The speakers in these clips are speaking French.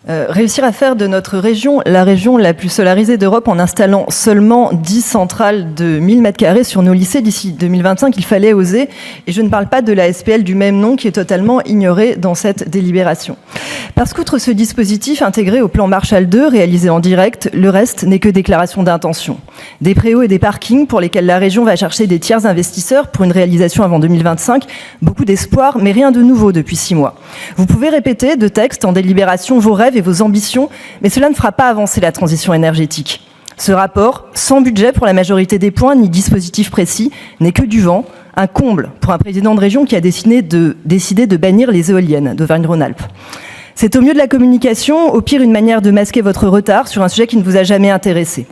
Réussir à faire de notre région la région la plus solarisée d'Europe en installant seulement 10 centrales de 1000 m² sur nos lycées d'ici 2025, il fallait oser. Et je ne parle pas de la SPL du même nom qui est totalement ignorée dans cette délibération. Parce qu'outre ce dispositif intégré au plan Marshall II, réalisé en direct, le reste n'est que déclaration d'intention. Des préaux et des parkings pour lesquels la région va chercher des tiers investisseurs pour une réalisation avant 2025. Beaucoup d'espoir, mais rien de nouveau depuis 6 mois. Vous pouvez répéter de texte en délibération vos rêves et vos ambitions, mais cela ne fera pas avancer la transition énergétique. Ce rapport, sans budget pour la majorité des points ni dispositif précis, n'est que du vent, un comble pour un président de région qui a décidé de bannir les éoliennes d'Auvergne-Rhône-Alpes. C'est au mieux de la communication, au pire une manière de masquer votre retard sur un sujet qui ne vous a jamais intéressé.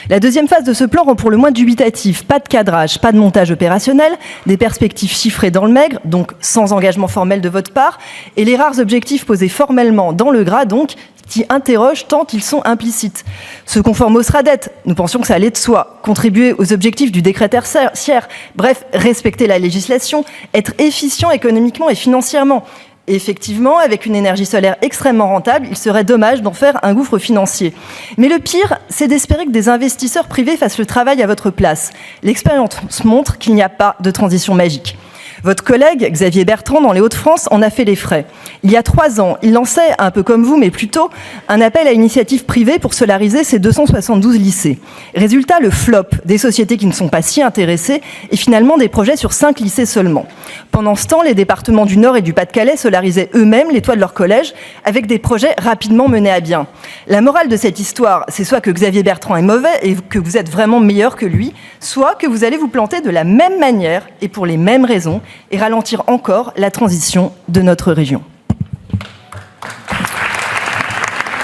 La deuxième phase de ce plan rend pour le moins dubitatif. Pas de cadrage, pas de montage opérationnel, des perspectives chiffrées dans le maigre, donc sans engagement formel de votre part, et les rares objectifs posés formellement dans le gras, donc, qui interrogent tant qu'ils sont implicites. Se conformer au SRADET, nous pensions que ça allait de soi. Contribuer aux objectifs du décret tertiaire, bref, respecter la législation, être efficient économiquement et financièrement. Et effectivement, avec une énergie solaire extrêmement rentable, il serait dommage d'en faire un gouffre financier. Mais le pire, c'est d'espérer que des investisseurs privés fassent le travail à votre place. L'expérience montre qu'il n'y a pas de transition magique. Votre collègue, Xavier Bertrand, dans les Hauts-de-France, en a fait les frais. Il y a 3 ans, il lançait, un peu comme vous, mais plutôt, un appel à initiative privée pour solariser ses 272 lycées. Résultat, le flop des sociétés qui ne sont pas si intéressées et finalement des projets sur 5 lycées seulement. Pendant ce temps, les départements du Nord et du Pas-de-Calais solarisaient eux-mêmes les toits de leurs collèges avec des projets rapidement menés à bien. La morale de cette histoire, c'est soit que Xavier Bertrand est mauvais et que vous êtes vraiment meilleur que lui, soit que vous allez vous planter de la même manière et pour les mêmes raisons et ralentir encore la transition de notre région.